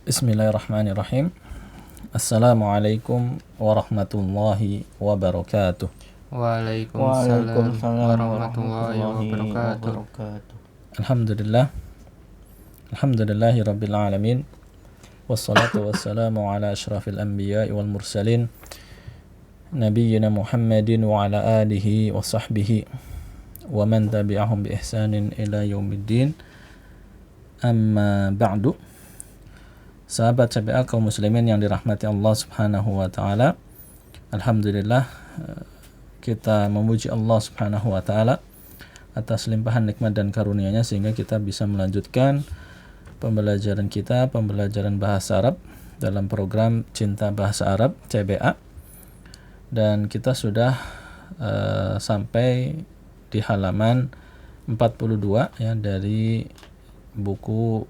Bismillahirrahmanirrahim. Assalamualaikum warahmatullahi wabarakatuh. Waalaikumsalam warahmatullahi wabarakatuh. Alhamdulillahi rabbil alamin. Wassalatu wassalamu ala asyrafil anbiya'i wal mursalin nabiyyina Muhammadin wa ala alihi wa sahbihi wa man tabi'ahum bi ihsanin ila yaumiddin. Amma ba'du. Sahabat CPA kaum muslimin yang dirahmati Allah Subhanahu wa taala. Alhamdulillah kita memuji Allah Subhanahu wa taala atas limpahan nikmat dan karunia-Nya sehingga kita bisa melanjutkan pembelajaran bahasa Arab dalam program Cinta Bahasa Arab CBA. Dan kita sudah sampai di halaman 42 ya dari buku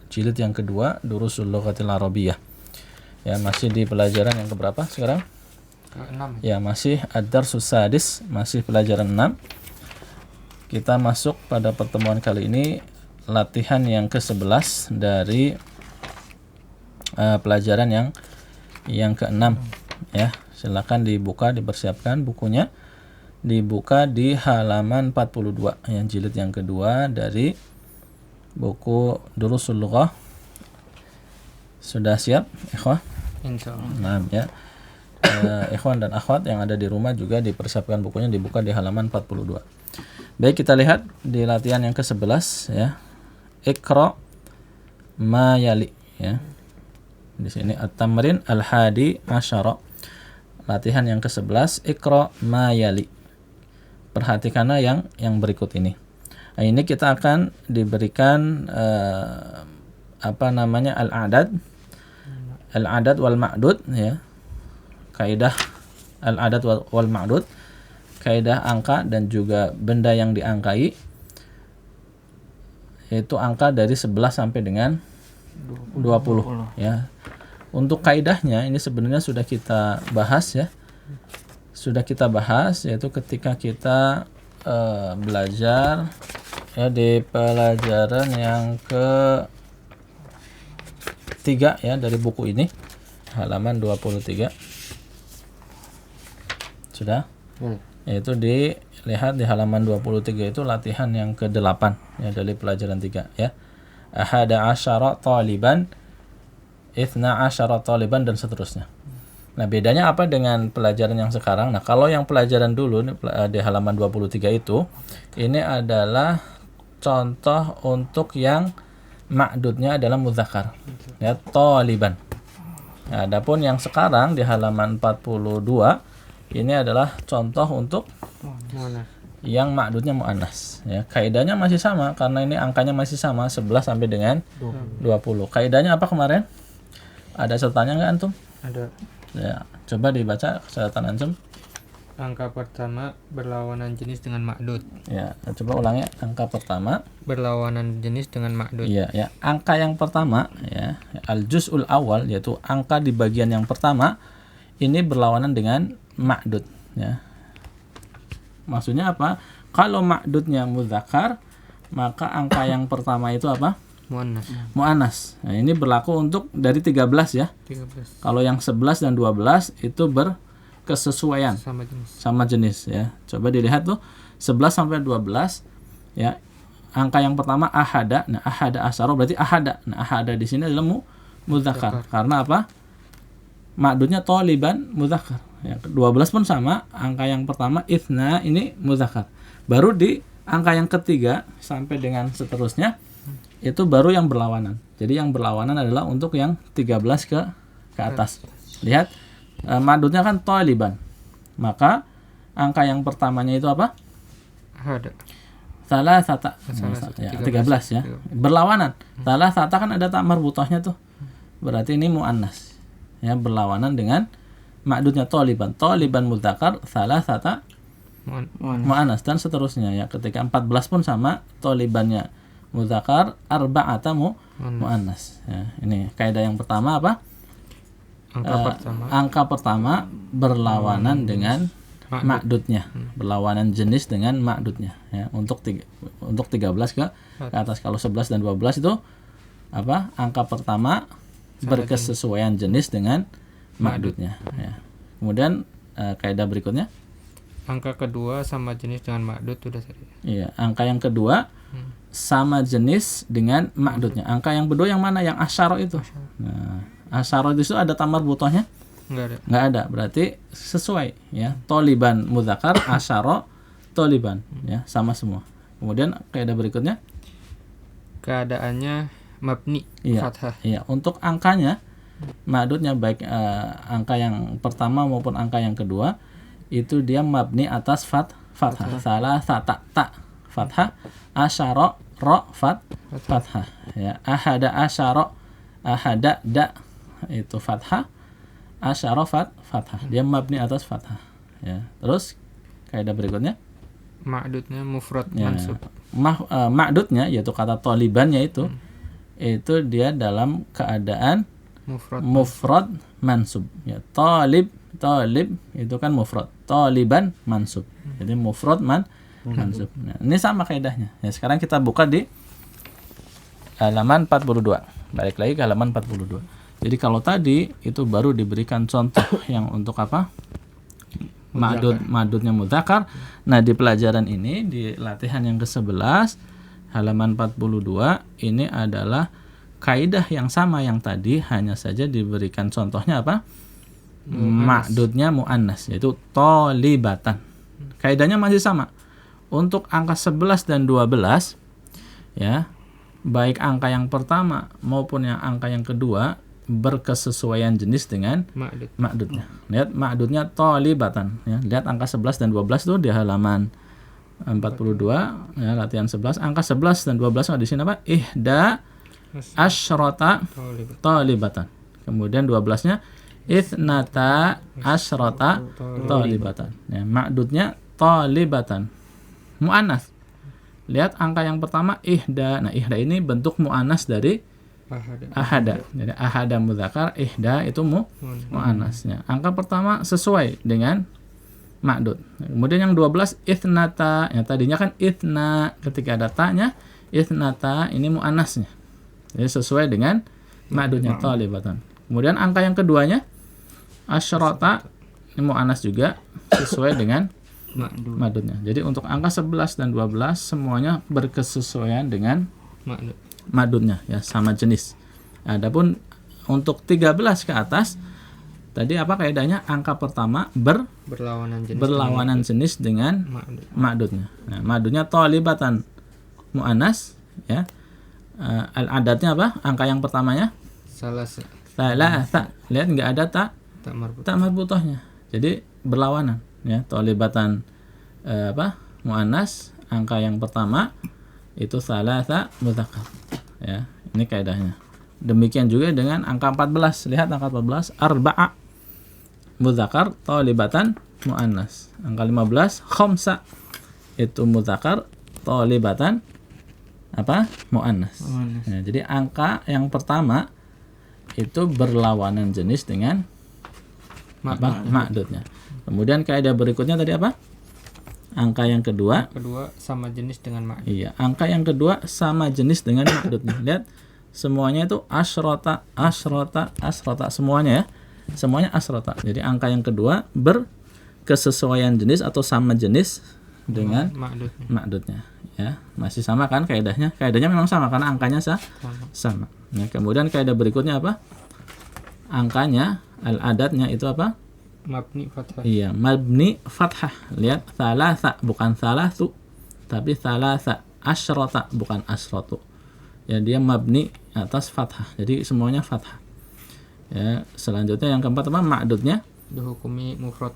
jilid yang kedua Durusul Lughatil Arabiyyah. Ya, masih di pelajaran yang keberapa sekarang? Ke-6. Ya, masih Ad-Darsus Sadis, masih pelajaran 6. Kita masuk pada pertemuan kali ini latihan yang ke-11 dari pelajaran yang ke-6 ya. Silakan dibuka, dipersiapkan bukunya. Dibuka di halaman 42 yang jilid yang kedua dari buku Durusul Lughah. Sudah siap, ikhwah? Insyaallah. Nah, ya. Ikhwan dan akhwat yang ada di rumah juga dipersiapkan bukunya, dibuka di halaman 42. Baik, kita lihat di latihan yang ke-11 ya. Iqra ma yali ya. Di sini at-tamrin al-hadi asyara. Latihan yang ke-11, Iqra ma yali. Perhatikanlah yang berikut ini. Nah, ini kita akan diberikan al-adad wal ma'dud ya. Kaidah al-adad wal ma'dud, kaidah angka dan juga benda yang diangkai. Yaitu angka dari 11 sampai dengan 20 ya. Untuk kaidahnya ini sebenarnya sudah kita bahas ya. Sudah kita bahas yaitu ketika kita belajar ya di pelajaran yang ke-3 ya dari buku ini, halaman 23. Sudah? Yaitu dilihat di halaman 23 itu latihan yang ke-8 ya dari pelajaran 3 ya. Ahada asyara taliban, ithna asyara taliban dan seterusnya. Nah, bedanya apa dengan pelajaran yang sekarang? Nah, kalau yang pelajaran dulu di halaman 23 itu, ini adalah contoh untuk yang ma'dudnya adalah mudzakkar. Ya, taliban. Nah, adapun yang sekarang di halaman 42, ini adalah contoh untuk yang ma'dudnya muannas. Ya, kaidahnya masih sama karena ini angkanya masih sama 11 sampai dengan 20. Kaidahnya apa kemarin? Ada sertanya enggak antum? Ada. Ya, coba dibaca catatan antum. Angka pertama berlawanan jenis dengan ma'dud. Ya, coba ulangi. Angka pertama Berlawanan jenis dengan ma'dud. ya, angka yang pertama ya, al-juz'ul awal yaitu angka di bagian yang pertama ini berlawanan dengan ma'dud ya. Maksudnya apa? Kalau ma'dudnya mudzakkar, maka angka yang pertama itu apa? Muannas. Nah, ini berlaku untuk dari 13 ya. 13. Kalau yang 11 dan 12 itu berkesesuaian sama jenis ya. Coba dilihat tuh 11 sampai 12 ya. Angka yang pertama ahada. Nah, ahada asyara berarti ahada. Nah, ahada di sini adalah mudzakkar. Karena apa? Ma'dudnya taliban mudzakkar. Ya, 12 pun sama, angka yang pertama itsna ini mudzakkar. Baru di angka yang ketiga sampai dengan seterusnya itu baru yang berlawanan. Jadi yang berlawanan adalah untuk yang 13 ke atas. Lihat, ma'dudnya kan taliban. Maka angka yang pertamanya itu apa? Ada. Salasata. Ya, 13 ya. Berlawanan. Salasata kan ada tak marbutahnya tuh. Berarti ini muannas. Ya, berlawanan dengan ma'dudnya taliban. Taliban mudzakkar, salasata muannas dan seterusnya ya. Ketika 14 pun sama, talibannya mudzakkar, arba'ata muannas. Ya, ini kaidah yang pertama apa? Angka pertama berlawanan dengan ma'dudnya, berlawanan jenis dengan ma'dudnya ya, untuk 13 ke atas. Kalau 11 dan 12 itu apa? Angka pertama berkesesuaian jenis dengan ma'dudnya. Ya. Kemudian kaidah berikutnya, angka kedua sama jenis dengan ma'dud sudah tadi. iya, angka yang kedua sama jenis dengan ma'dudnya. Angka yang kedua yang mana? Yang asyara itu. Nah, asyara itu ada tamar butohnya? Nggak ada. Berarti sesuai, ya. Toliban mudzakkar, asyara toliban, ya, sama semua. Kemudian kaidah berikutnya, keadaannya mabni fathah. Iya, untuk angkanya ma'dudnya baik angka yang pertama maupun angka yang kedua itu dia mabni atas fathah. Salah ta fathah, asyara ra fathah, ya. Ahada asyara, ahada da itu fathah, asyara fathah. Dia mabni atas fathah, ya. Terus kaidah berikutnya, ma'dudnya mufrad mansub. Ma'dudnya yaitu kata tolibannya itu dia dalam keadaan mufrad mansub, ya. Talib itu kan mufrad, taliban mansub. Jadi mufrad mansub. Nah, ini sama kaidahnya. Ya, sekarang kita buka di halaman 42. Balik lagi ke halaman 42. Jadi kalau tadi itu baru diberikan contoh yang untuk apa? Ma'dudnya mudzakkar. Nah, di pelajaran ini di latihan yang ke-11 halaman 42 ini adalah kaidah yang sama yang tadi, hanya saja diberikan contohnya apa? Ma'dudnya muannas, yaitu tolibatan. Kaidahnya masih sama. Untuk angka 11 dan 12, ya, baik angka yang pertama maupun yang angka yang kedua berkesesuaian jenis dengan ma'dudnya. Lihat ma'dudnya tolibatan, ya. Lihat angka 11 dan 12 tuh di halaman 42, ya, latihan 11. Angka 11 dan 12 di sini apa? Ihda asyrata tolibatan. Kemudian 12-nya ithnata asyrata tolibatan. Ya, ma'dudnya tolibatan. Mu'annas. Lihat angka yang pertama ihda. Nah, ihda ini bentuk mu'annas dari ahada. Jadi ahada mudzakkar, ihda itu mu'annasnya. Angka pertama sesuai dengan ma'dud. Kemudian yang 12 ithnata. Ya, tadinya kan ithna, ketika ada ta-nya ithnata, ini mu'annasnya. Jadi sesuai dengan ma'dudnya tolibatan. Kemudian angka yang keduanya asyrata, ini mu'annas juga sesuai dengan ma'dudnya. Jadi untuk angka 11 dan 12 semuanya berkesesuaian dengan ma'dudnya, ya, sama jenis. Adapun untuk 13 ke atas tadi apa kaidahnya? Angka pertama berlawanan jenis dengan ma'dudnya. Nah, ma'dudnya tolibatan mu'annas, ya. Al-adatnya apa? Angka yang pertamanya salasa. Lihat nggak ada tak marbutohnya. Jadi berlawanan, ya. Tolibatan mu'annas, angka yang pertama itu salasa mudzakkar, ya. Ini kaidahnya. Demikian juga dengan angka 14. Lihat angka 14 arba'a mudzakkar tolibatan mu'annas. Angka 15 khamsa itu mudzakkar tolibatan mu'annas. Ya, jadi angka yang pertama itu berlawanan jenis dengan ma'dudnya. Kemudian kaidah berikutnya tadi apa? Angka yang kedua sama jenis dengan ma'dud. Iya, angka yang kedua sama jenis dengan ma'dudnya. Lihat semuanya itu asyrata semuanya, ya. Semuanya asyrata. Jadi angka yang kedua berkesesuaian jenis atau sama jenis dengan ma'dudnya, ya. Masih sama kan kaidahnya? Kaidahnya memang sama karena angkanya sama. Nah, kemudian kaidah berikutnya apa? Angkanya al-adatnya itu apa? Mabni fathah. Iya, mabni fathah. Lihat thalatha bukan thalathu, tapi thalatha. Asyrata bukan asyratu. Ya, dia mabni atas fathah. Jadi semuanya fathah. Ya, selanjutnya yang keempat apa? Ma'dudnya dihukumi mufrad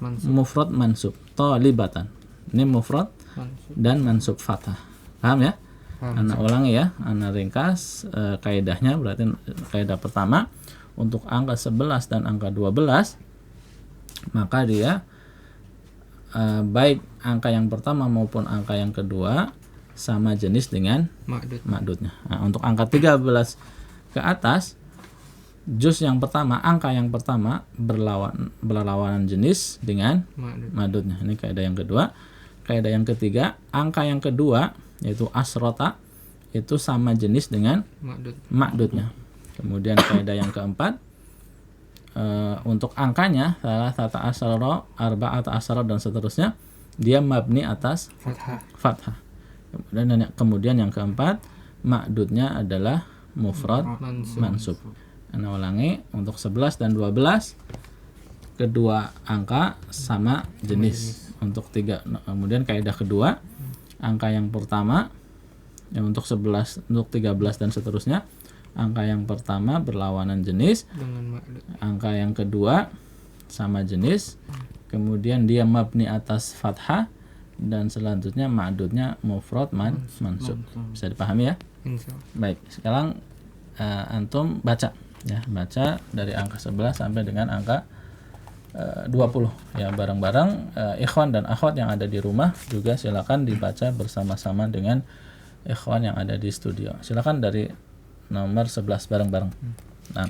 mansub. Tolibatan. Ini mufrad dan mansub fathah. Paham, ya? Ana ulangi, ya. Ana ringkas kaidahnya. Berarti kaidah pertama untuk angka 11 dan angka 12, maka dia baik angka yang pertama maupun angka yang kedua sama jenis dengan ma'dudnya. Nah, untuk angka 13 ke atas, juz yang pertama, angka yang pertama berlawanan jenis dengan ma'dudnya. Ini kaidah yang kedua. Kaidah yang ketiga, angka yang kedua yaitu asrota itu sama jenis dengan ma'dudnya. Kemudian kaidah yang keempat, untuk angkanya salah satu asyara, arba'ata asyara dan seterusnya, dia mabni atas fathah. Kemudian yang keempat, ma'dudnya adalah mufrad mansub. Ana ulangi, untuk 11 dan 12 kedua angka sama jenis. Untuk 3, kemudian kaidah kedua, angka yang pertama untuk 11, untuk 13 dan seterusnya, angka yang pertama berlawanan jenis dengan ma'dud. Angka yang kedua sama jenis, kemudian dia mabni atas fathah, dan selanjutnya ma'dudnya mufrad mansub. Bisa dipahami ya? Insyaallah. Baik, sekarang antum baca ya, baca dari angka 11 sampai dengan angka 20 ya, bareng-bareng. Ikhwan dan akhwat yang ada di rumah juga silakan dibaca bersama-sama dengan ikhwan yang ada di studio. Silakan dari nomor 11 bareng-bareng. Nah.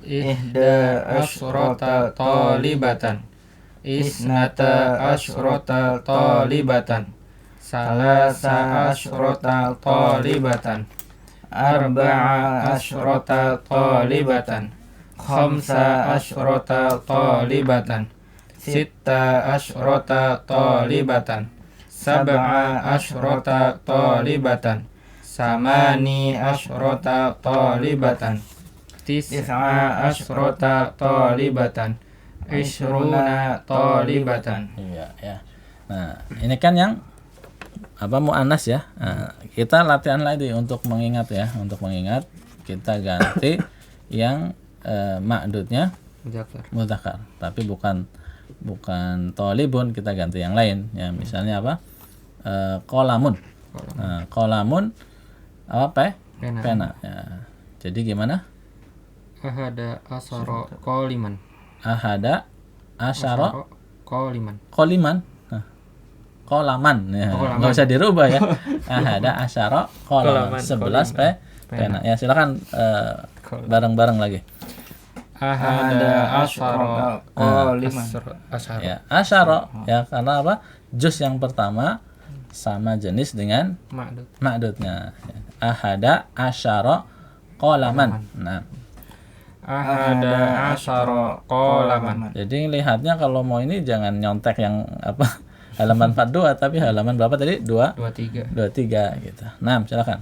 Ihda asyrata talibatan, isnata asyrata talibatan, salasa asyrata talibatan, arba'a asyrata talibatan, khamsa asyrata talibatan, sitta asyrata talibatan, sab'a asyrata talibatan, samani asyrata talibatan, tis'a asyrata talibatan, ishruna talibatan. Iya ya. Nah, ini kan yang muannas ya. Nah, kita latihan lagi untuk mengingat ya, untuk mengingat kita ganti yang ma'dudnya mudzakkar, tapi bukan talibun, kita ganti yang lain ya. Misalnya apa? Qalamun. Nah, qalamun apa? Pena. Ya. Jadi gimana? Ahada asyara qaliman. Ahada asyara qaliman. qaliman. Nah, qalaman ya. Enggak usah dirubah ya. Ahada asyara qalaman. 11 pena. Ya, silakan bareng-bareng lagi. Ahada asyara qaliman. Ya, asyara ya, karena apa? Juz yang pertama sama jenis dengan ma'dudnya. Ahada asyara qalaman. Nah, ahada asyara qalaman. Jadi lihatnya kalau mau ini jangan nyontek yang halaman 42, tapi halaman berapa tadi? 23 gitu. Nah, silakan.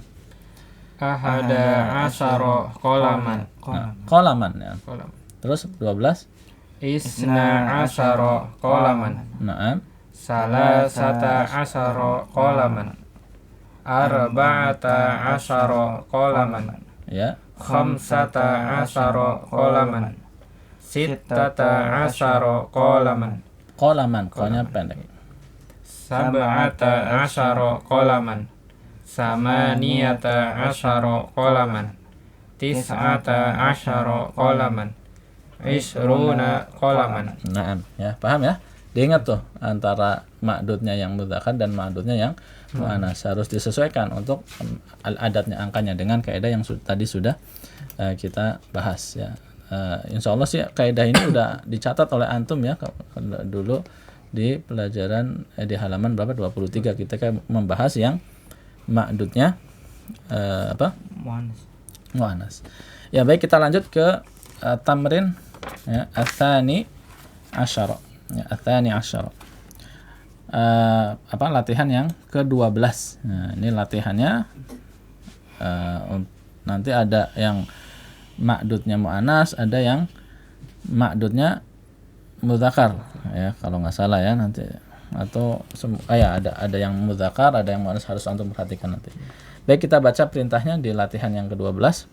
Ahada asyara qalaman. Qalaman ya. Terus 12. Isna asyara qalaman. Naam. Salasata asyara qalaman. Arba'ata asyara qalaman. Ya. Khamsata asyara qalaman. Sittata asyara qalaman. Qalaman, qanya pendek. Sab'ata asyara qalaman. Samaniyata asyara qalaman. Tis'ata asyara qalaman. Ishruna qalaman. Naam, ya, paham ya? Diingat tuh antara ma'dudnya yang mudzakkar dan ma'dudnya yang muannas, harus disesuaikan untuk adatnya, angkanya dengan kaidah yang tadi sudah kita bahas ya. Insya Allah sih kaidah ini udah dicatat oleh antum ya, dulu di pelajaran di halaman berapa, 23 kita kan membahas yang ma'dudnya muannas. Ya, baik, kita lanjut ke tamrin ya, ats-tsani asyara. Ya, ats-tsani asyara. Latihan yang ke-12. Nah, ini latihannya nanti ada yang ma'dudnya muannas, ada yang ma'dudnya mudzakkar ya, kalau nggak salah ya nanti, atau ada yang mudzakkar, ada yang muannas, harus antum perhatikan nanti. Baik, kita baca perintahnya di latihan yang ke-12.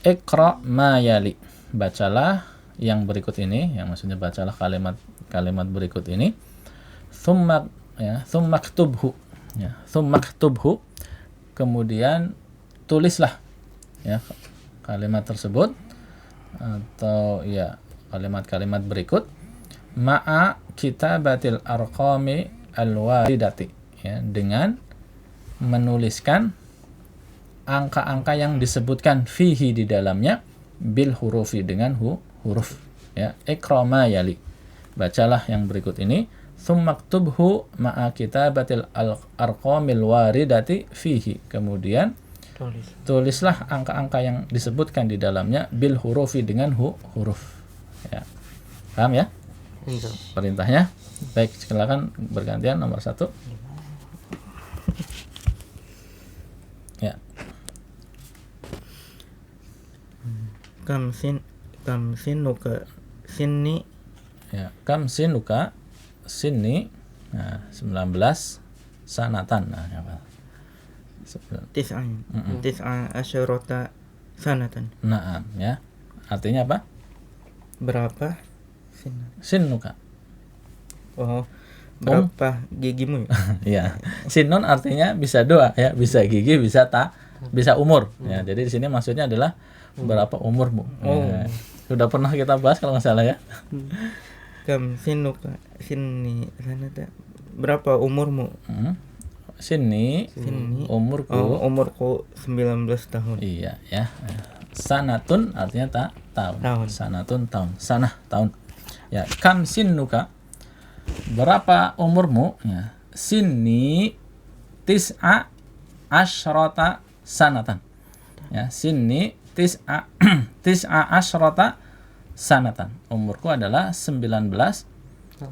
Iqra ma yali. Bacalah yang berikut ini, yang maksudnya bacalah kalimat berikut ini. Tsumma ktubhu. Ya, tsumma ktubhu. Kemudian tulislah ya kalimat tersebut, atau ya kalimat-kalimat berikut, ma'a kitabatil arqami alwaridati, ya, dengan menuliskan angka-angka yang disebutkan fihi di dalamnya, bil hurufi, dengan huruf ya. Iqra ma yali, bacalah yang berikut ini. Tsumma ktubhu ma'a kitabatil arqamil waridati fihi. Kemudian Tulislah angka-angka yang disebutkan di dalamnya bil hurufi dengan huruf. Ya. Paham ya? Perintahnya. Baik, silakan bergantian nomor 1. Ya. Kam sinuka sinni. Ya, kam sinuka sinni. Nah, 19 sanatan. Nah, apa? Tis'a asyarata sanatan. Naam, ya. Artinya apa? Berapa Sinuka. Oh, berapa gigimu? Ya. Sinun artinya bisa doa ya, bisa gigi, bisa bisa umur. Ya, jadi di sini maksudnya adalah berapa umurmu. Ya. Sudah pernah kita bahas kalau nggak salah ya. Kam sinuka sinni sanata. Berapa umurmu? Sini umurku. Umurku 19 tahun. Iya ya. Sanatun artinya tahun. Sanatun tahun. Sanah tahun. Ya, kam sinuka. Berapa umurmu? Ya. Sini tis'a asyrata sanatan. Ya, sini tis'a asyrata sanatan. Umurku adalah 19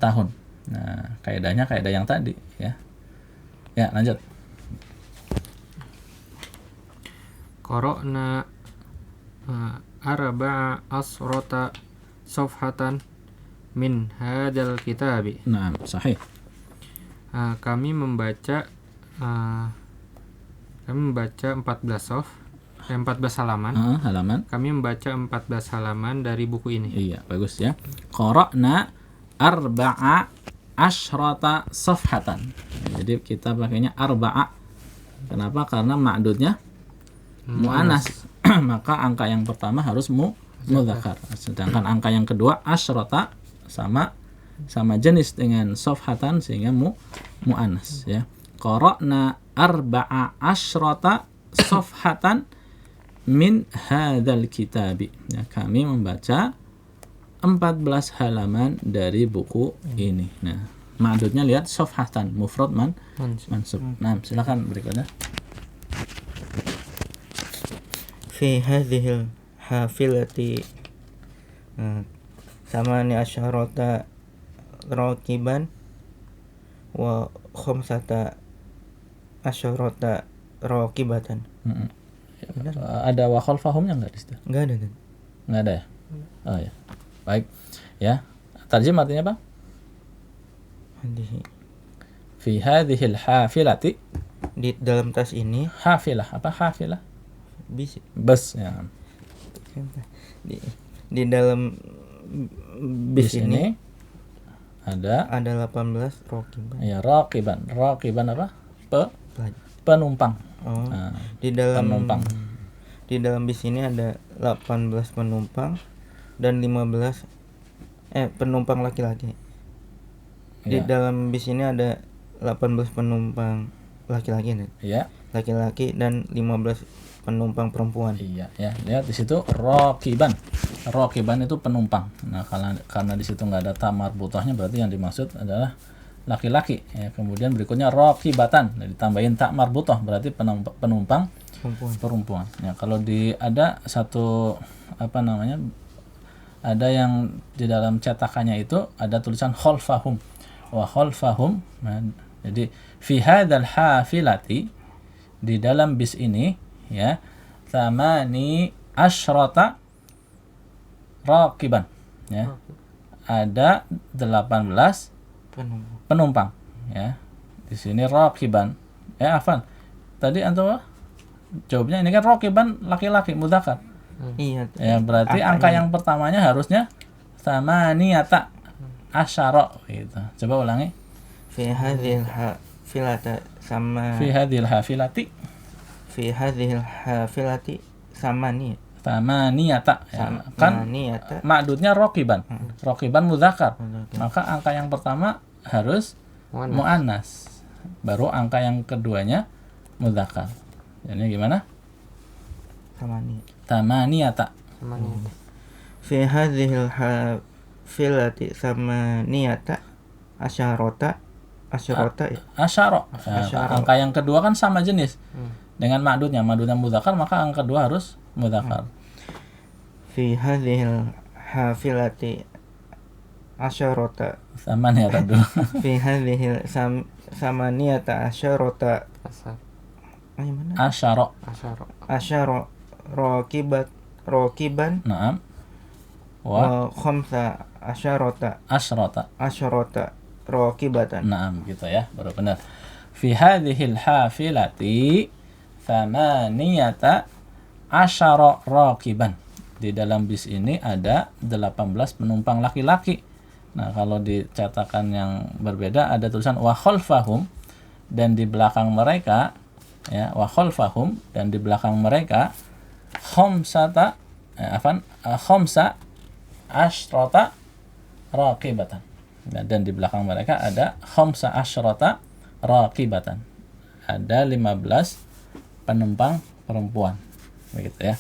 tahun. Nah, kaidahnya kaidah yang tadi ya. Ya, lanjut. Qara'na arba'a asrata safhatan min hadzal kitabi. Nah, sahih. Kami membaca 14 halaman. Halaman. Kami membaca 14 halaman dari buku ini. Iya, bagus ya. Qara'na arba'a asyrata safhatan. Jadi kita pakainya arba'a. Kenapa? Karena ma'dudnya mu'annas. Maka angka yang pertama harus mudzakkar. Sedangkan angka yang kedua asyrata sama jenis dengan safhatan sehingga mu'annas ya. Qara'na arba'a asyrata safhatan min hadzal kitabi. Ya, kami membaca 14 halaman dari buku ini. Nah, ma'dudnya lihat safhatan, mufrad mansub. Nah, silakan berikutnya. Fi hadhil hafilati samani asyarata raqiban wa khamsata asyarata raqibatan. Ada wa khalfahumnya enggak di situ? Enggak ada kan? Enggak ada ya? Oh ya. Baik. Ya. Tarjim artinya apa? Fi hadhil hafilati. Di dalam tas ini. Hafilah. Apa hafilah? Bus ya. Di dalam bis ini ada 18 raqiban. Ya, raqiban. Raqiban apa? Penumpang. Oh. Nah, di dalam penumpang. Di dalam bis ini ada 18 penumpang dan 15 penumpang laki-laki. Di dalam bis ini ada 18 penumpang laki-laki nih. Iya. Laki-laki dan 15 penumpang perempuan. Iya, ya. Lihat di situ raqiban. Raqiban itu penumpang. Nah, karena di situ nggak ada ta marbutahnya berarti yang dimaksud adalah laki-laki. Ya, kemudian berikutnya raqibatan. Nah, ditambahin ta marbutah berarti penumpang perempuan. Ya, kalau ada satu ada yang di dalam cetakannya itu ada tulisan khalfahum wa khalfahum. Nah, jadi fi hadzal hafilati, di dalam bis ini ya, thamani asyrata raqiban ya. Ada 18 penumpang ya. Di sini raqiban. Ya, afan. Tadi antum jawabnya ini kan raqiban laki-laki mudzakkar. Iya. Ya, berarti angka yang pertamanya harusnya thamaniyata asyara gitu. Coba ulangi. Fi hadhil hafilati Fi hadhil hafilati. Fi hadhil hafilati Thamaniyata. Ya. Kan ma'dudnya raqiban. Raqiban mudzakkar. Maka angka yang pertama harus muannas. Baru angka yang keduanya mudzakkar. Jadi gimana? Thamaniyata. Fi hadhil hafilati thamaniyata asyarata. Asyara. Angka yang kedua kan sama jenis. dengan ma'dudnya mudzakkar, maka angka 2 harus mudzakkar. Fi hadhil hafilati asyarata. Samaniyata dulu. Fi hadhil samaniyata asyarata. Asar. Mana? Asyara. Asyara. Rokiban. Naam. Wa Khamsa asyarata rokibatan. Naam, gitu ya, baru benar. Fi hadhil hafilati thamaniyata asyara rakiban. Di dalam bis ini ada 18 penumpang laki-laki. Nah, kalau dicetakan yang berbeda ada tulisan wa khalfahum, dan di belakang mereka ya, wa khalfahum, dan di belakang mereka khamsa asyrata raqibatan. Dan di belakang mereka ada khamsa asyrata raqibatan. Ada 15 penumpang perempuan. Begitu ya.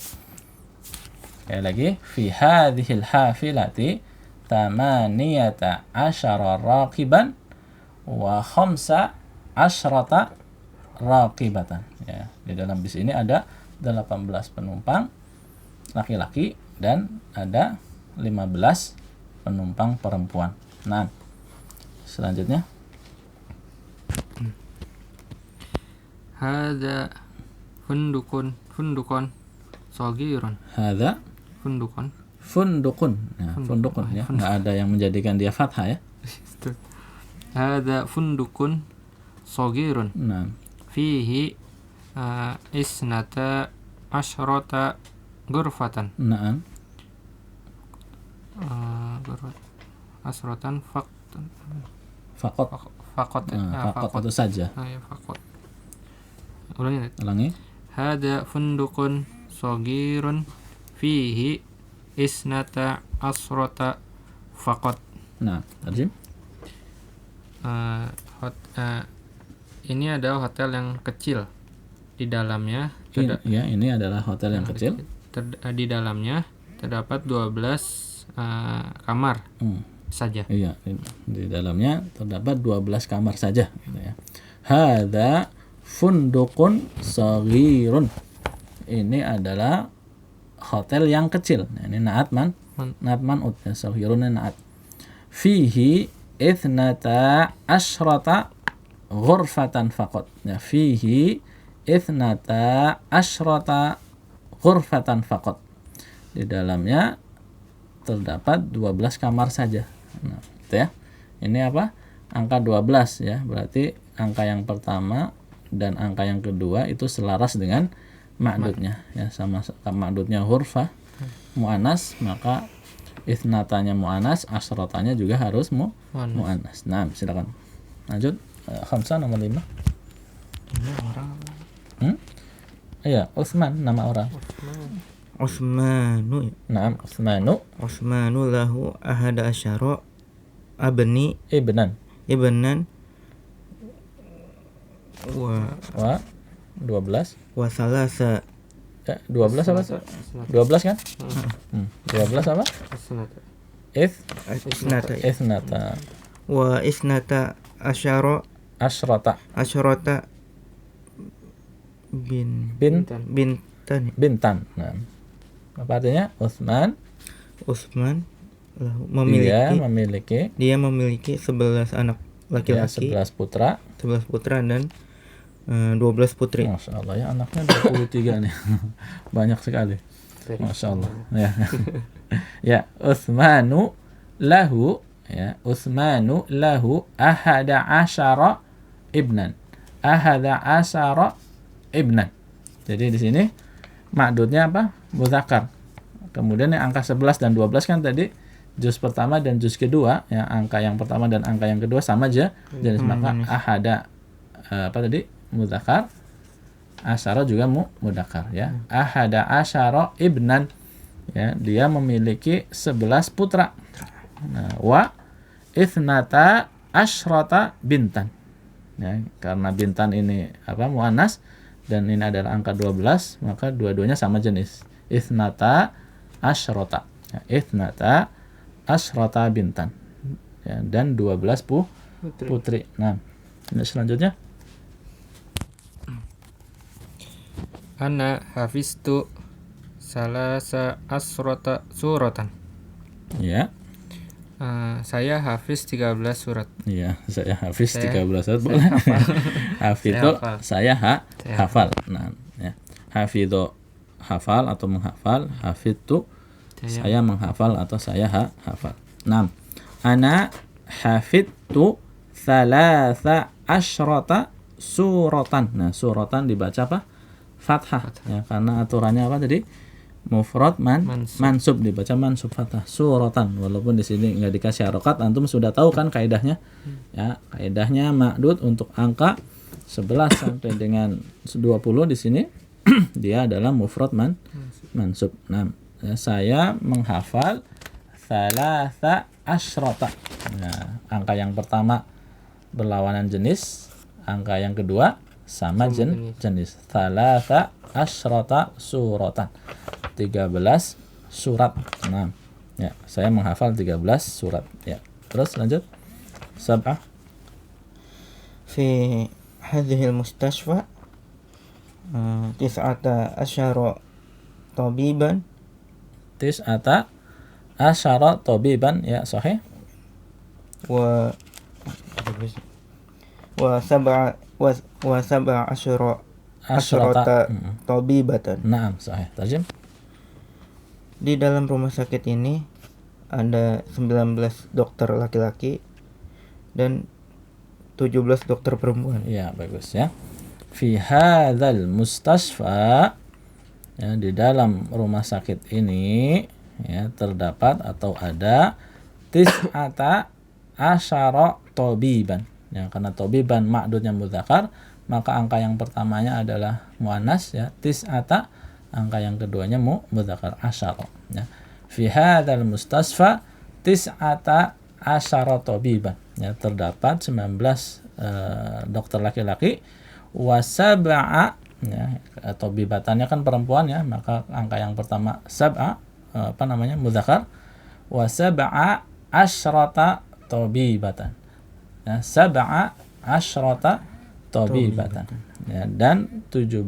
Sekali lagi, fi hadhil hafilati thamaniyata asyara raqiban wa khamsa asyrata raqibatan. Ya, di dalam bis ini ada 18 penumpang laki-laki dan ada 15 penumpang perempuan. Nah, selanjutnya Hadza fundukun sagirun. hadza Fundukun. Nah, fundukun ya, nggak ada yang menjadikan dia fathah ya. Hadza fundukun sagirun. Nah, Fihi isnata asyrata ghurfatan. nah, Asrotan fakot. fakot Fakot itu saja. ya fakot. Ulangi. Hada fundukun sogirun fihi isnata asrota fakot. Nah, terjem. Ini adalah hotel yang kecil. Di dalamnya Ini adalah hotel yang kecil. Di dalamnya terdapat 12 kamar saja. Iya, di dalamnya terdapat 12 kamar saja gitu ya. Hadza fundukun saghirun. Ini adalah hotel yang kecil. Nah, ini naat man'ut ya, saghirun naat. Fihi ithnata asyrata ghurfatan faqat. Ya, fihi ithnata asyrata ghurfatan faqat. Di dalamnya terdapat 12 kamar saja. Nah, itu ya. Ini apa? Angka 12 ya. Berarti angka yang pertama dan angka yang kedua itu selaras dengan ma'dudnya ya, sama ma'dudnya hurfah mu'anas, maka ithnatanya mu'anas, asratanya juga harus mu'anas. Nah, silakan. Lanjut. Khamsah nomor 5. Iya, Utsman nama orang. Utsmanu. Naam, Utsmanu. Utsmanu lahu ahada asyara ibnan wa 12 wa salasa. 12 apa tuh? 12 kan? 12 apa? Isnata Wa isnata asyara asyrata bintan. Nah, apa artinya? Utsman dia memiliki 11 anak laki-laki, 11 putra dan 12 putri. Masya Allah ya, anaknya 23 nih. Banyak sekali. Masya Allah ya. Ya, Utsmanu lahu ahada asyara ibnan. Jadi di sini ma'dudnya apa? Mudzakkar. Kemudian yang angka 11 dan 12 kan tadi juz pertama dan juz kedua, ya, angka yang pertama dan angka yang kedua sama aja jenis, maka ahada mudzakkar, asyara juga mudzakkar ya. Ahada asyara ibnan, ya, dia memiliki 11 putra. Nah, wa ithnata asyrata bintan. Ya, karena bintan ini muannas dan ini adalah angka 12, maka dua-duanya sama jenis. Ithnata asyrata. Ya, ithnata asyrata bintan. Ya, dan 12 putri. Nah, ini selanjutnya. Ana hafiztu salasa asrota suratan. Ya. Saya hafiz 13 surat. Iya, saya hafiz Saya- 13 surat saya boleh. hafal. Hafidhu hafal. saya Saya hafal. Nah, ya. Hafidhu hafal atau menghafal, hafidtu saya menghafal atau saya hafal. 6. Ana hafidtu thalatha asyrata suratan. Nah, suratan dibaca apa? Fathah. Ya, karena aturannya apa tadi? Mufrad mansub dibaca mansub fathah. Suratan. Walaupun di sini enggak dikasih harokat, antum sudah tahu kan kaidahnya. Ya, kaidahnya ma'dud untuk angka 11 sampai dengan 20 di sini dia adalah mufrad mansub. 6. Ya, saya menghafal thalatha asyrata. Nah, angka yang pertama berlawanan jenis, angka yang kedua sama jenis. Thalatha asyrata suratan. 13 surat. 6. Ya, saya menghafal 13 surat. Ya. Terus lanjut. Sab'ah. في هذه المستشفى 19 طبيبا Tis'ata asyara tabiban, ya sahih. و وسبع عشرة طبيبة. Naam, sahih. Tarjim. Di dalam rumah sakit ini ada 19 dokter laki-laki dan 17 dokter perempuan. Ya, bagus ya. Fi hadzal mustasfa, ya, di dalam rumah sakit ini ya terdapat atau ada tis'ata asyara tabiban. Ya, karena tabiban ma'dudnya mudzakkar, maka angka yang pertamanya adalah muannas ya, tis'ata, angka yang keduanya mudzakkar asyara ya. Fi hadzal mustasfa tis'ata asyara tabiban. Ya, terdapat 19 dokter laki-laki, wasab'a, ya, tabibatannya kan perempuan ya, maka angka yang pertama sab'a, mudzakkar, wasab'a asyrata tabibatan. Ya, sab'a asyrata tabibatan. Ya, dan 17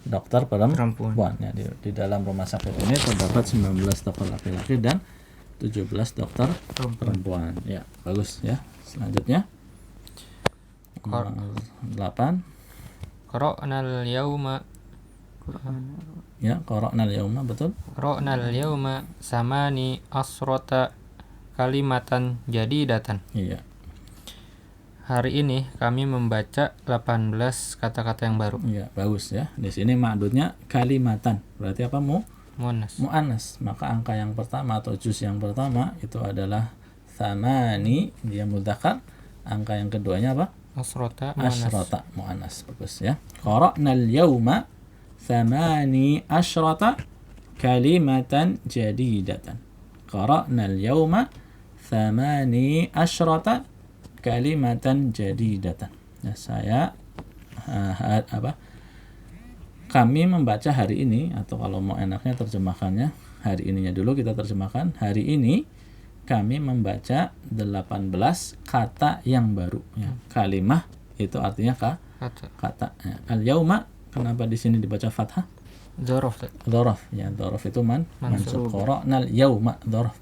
dokter perempuan. Ya, di dalam rumah sakit ini terdapat 19 dokter laki-laki dan 17 dokter perempuan. Ya, bagus ya. Selanjutnya 8. Qara'nal yauma Ya, qara'nal yauma, betul. Qara'nal yauma samani asrota kalimatan jadidatan. Iya. Hari ini kami membaca 18 kata-kata yang baru. Iya, bagus ya. Di sini ma'dudnya kalimatan. Berarti apa? Mu'annas. Maka angka yang pertama atau juz yang pertama itu adalah thamani, dia mudzakkar. Angka yang keduanya apa? Asrota mu'annas. Bagus ya. Qara'nal yauma thamani asyrata kalimatan jadidatan. Qara'nal yauma thamani asyrata kalimatan jadidatan. Ya, saya kami membaca hari ini, atau kalau mau enaknya terjemahkannya hari ininya dulu kita terjemahkan. Hari ini kami membaca 18 kata yang baru ya. Kalimah itu artinya kata. Ya. Al-yauma kenapa di sini dibaca fathah? Dzaraf ya, dzaraf itu mansub. Qara'nal yauma dzaraf.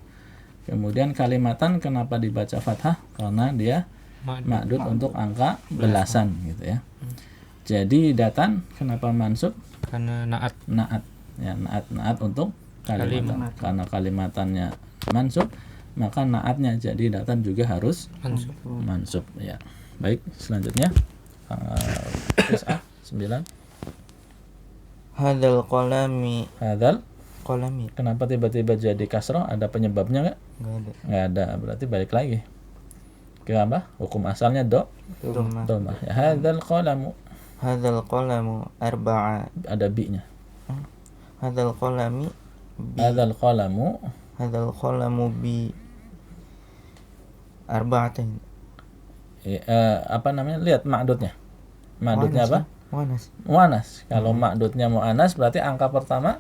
Kemudian kalimatan kenapa dibaca fathah? Karena dia ma'dud untuk angka belasan gitu ya. Jadi datan kenapa mansub? Karena naat. Ya, naat untuk kalimatan. Karena kalimatannya mansub, maka naatnya jadi datan juga harus mansub ya. Baik, selanjutnya 9. Hadzal qalami. Kenapa tiba-tiba jadi kasrah? Ada penyebabnya nggak? Nggak ada. Berarti balik lagi ke apa? Hukum asalnya domah. Ya, hadzal qalamu arba'a. Ada bi-nya. Hadzal qalamu bi arba'atin. Apa namanya? Lihat ma'dudnya. Ma'dudnya apa? Muannas. Kalau ma'dudnya muannas berarti angka pertama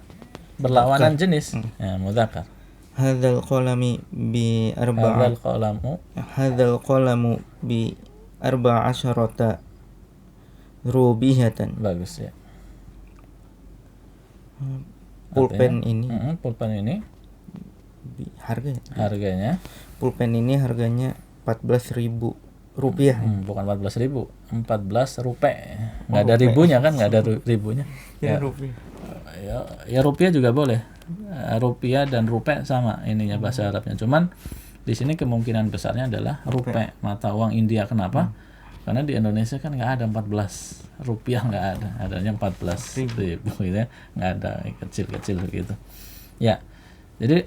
berlawanan jenis. Ya, mudzakkar. Hadzal qalamu bi arba'asyrata rubihatan. Bagus ya. Pulpen ini pulpen ini harganya pulpen ini harganya 14.000 rupiah. Bukan 14.000, 14 rupiah. Nggak ada ribunya kan, nggak ada ribunya. Rupiah. Ya rupiah juga boleh. Rupiah dan rupiah sama ininya bahasa Arabnya. Cuman di sini kemungkinan besarnya adalah rupiah, mata uang India. Kenapa? Karena di Indonesia kan nggak ada 14 rupiah, nggak ada. Adanya 14.000 gitu ya. Nggak ada, kecil-kecil begitu. Ya. Jadi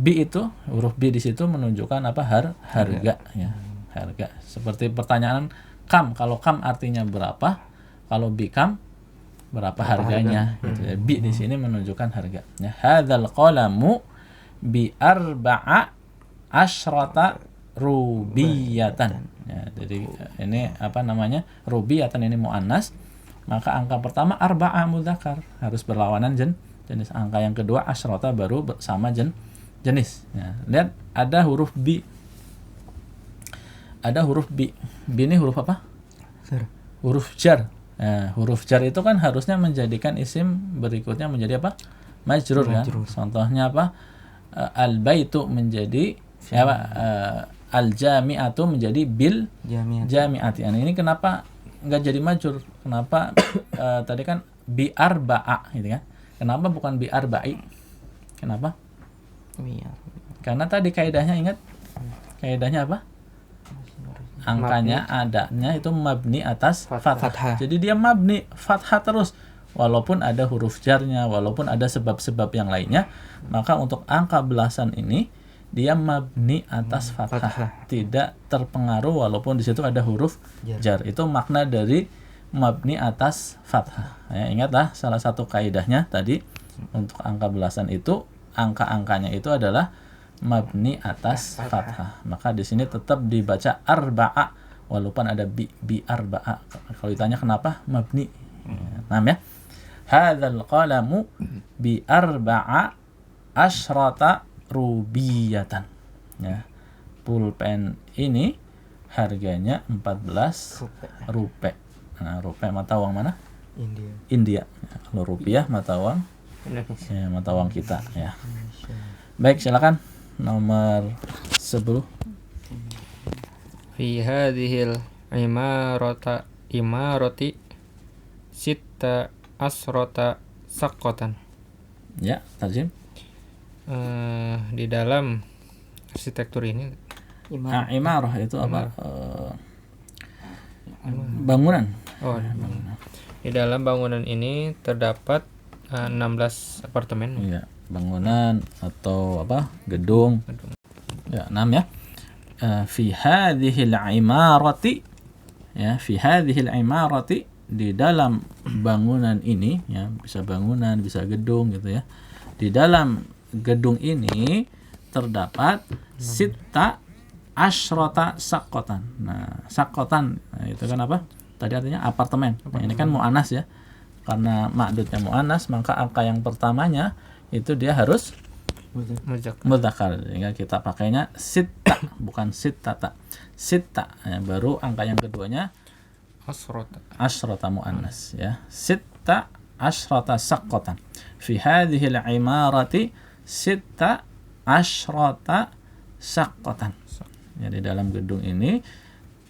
B itu, huruf B di situ menunjukkan apa? Harga ya. Harga. Seperti pertanyaan kam, kalau kam artinya berapa, kalau bi kam berapa harganya gitu ya. Bi di sini menunjukkan harga ya. Hadzal qalamu bi arba'a asyrata rubiyatan ya. Jadi ini apa namanya, rubiyatan ini muannas, maka angka pertama arba'a mudzakkar, harus berlawanan jenis. Angka yang kedua asyrata baru sama jenis ya. Lihat ada huruf bi. Ada huruf B. B ini huruf apa? Huruf jar. Nah, huruf jar itu kan harusnya menjadikan isim berikutnya menjadi apa? Majrur kan? Contohnya apa? Al-baitu menjadi al-jami'atu menjadi bil jami'ati. Nah, ini kenapa nggak jadi majrur? Kenapa tadi kan bi arba'a gitu kan? Kenapa bukan bi arba'i? Kenapa? Karena tadi kaidahnya, ingat? Kaidahnya apa? Angkanya adanya itu mabni atas fathah. Jadi dia mabni fathah terus walaupun ada huruf jarnya, walaupun ada sebab-sebab yang lainnya, maka untuk angka belasan ini dia mabni atas fathah, tidak terpengaruh walaupun di situ ada huruf jar. Itu makna dari mabni atas fathah. Ya, ingatlah salah satu kaidahnya tadi untuk angka belasan itu angka-angkanya itu adalah mabni atas fathah. Maka di sini tetap dibaca arba'a walaupun ada bi arba'a. Kalau ditanya kenapa mabni. Ya. Hadzal qalamu bi arba'a asyrata rubiyatan. Ya. Pulpen ini harganya 14 rupiah. Nah, rupiah mata uang mana? India. Ya, kalau rupiah mata uang ya, mata uang kita ya. Baik, silakan. Nomor 10. Fi hadhil imarati sitta asrota saqqatan. Ya, tarjim. Di dalam arsitektur ini Imarah itu apa? Bangunan. Bangunan. Di dalam bangunan ini terdapat 16 apartemen. Iya, bangunan atau apa? Gedung. Ya, 6 ya. Fi hadhil imarati, ya, fi hadhil imarati, di dalam bangunan ini, ya, bisa bangunan, bisa gedung gitu ya. Di dalam gedung ini terdapat sitta asyrota saqqatan. Nah, saqqatan, nah, itu kan apa? Tadi artinya apartemen. Nah, ini kan mu'annas ya. Karena ma'dudnya mu'annas, maka angka yang pertamanya itu dia harus mudzakkar. Sehingga kita pakainya sitta, bukan sittata. Sitta, ya, baru angka yang keduanya asyrota mu'annas ya. Sitta asyrota saqqatan. Fi hadhil imarati sitta asyrota saqqatan. Ya, di dalam gedung ini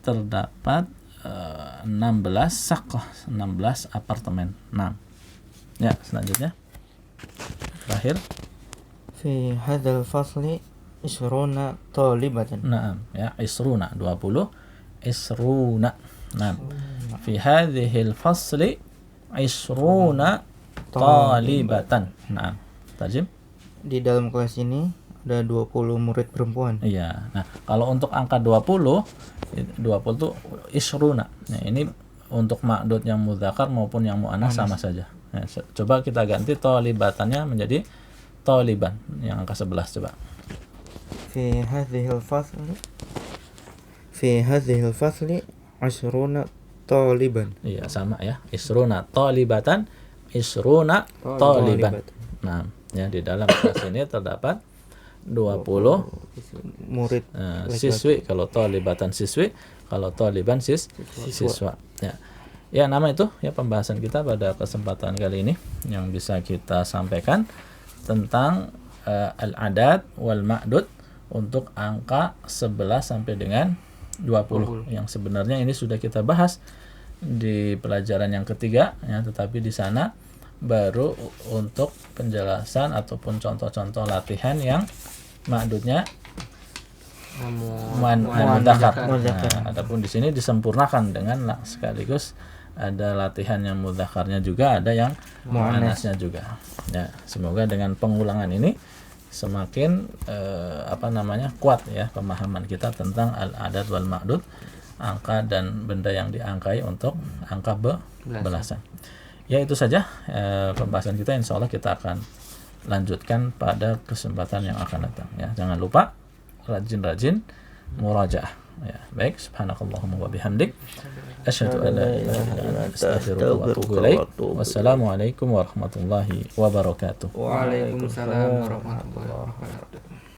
terdapat 16 saqqah, 16 apartemen. 6. Ya, selanjutnya. Terakhir. Fi hadzal fasli isruna talibatan. Naam, ya, isruna 20, isruna. Naam. Fi hadzal fasli isruna talibatan. Naam. Tarjim. Di dalam kelas ini ada 20 murid perempuan. Iya. Nah, kalau untuk angka 20 itu isruna. Nah, ini untuk ma'dud yang mudzakkar maupun yang mu'annas sama saja. Nah, coba kita ganti talibatannya menjadi taliban yang angka 11 coba. Fi hadzal fasli isruna taliban. Iya, sama ya. Isruna talibatan, isruna taliban. Nah, ya, di dalam kelas ini terdapat 20 murid siswi. Kalau talibatan siswi, kalau taliban siswa ya. Ya, nama itu ya pembahasan kita pada kesempatan kali ini yang bisa kita sampaikan tentang al-adad wal ma'dud untuk angka 11 sampai dengan 20 yang sebenarnya ini sudah kita bahas di pelajaran yang ketiga ya, tetapi di sana baru untuk penjelasan ataupun contoh-contoh latihan yang ma'dudnya mudzakkar. Nah, adapun di sini disempurnakan dengan sekaligus ada latihan yang mudzakarnya juga, ada yang muannasnya juga. Ya, semoga dengan pengulangan ini semakin kuat ya pemahaman kita tentang al-adad wal ma'dud, angka dan benda yang diangkai untuk angka belasan. Ya, itu saja pembahasan kita. Insyaallah kita akan lanjutkan pada kesempatan yang akan datang ya. Jangan lupa rajin-rajin murajaah. Ya, baik, subhanakallahumma wa bihamdik asyhadu an la ilaha illa anta astaghfiruka wa atubu ilaik. Wassalamualaikum warahmatullahi wabarakatuh. Waalaikumsalam warahmatullahi wabarakatuh.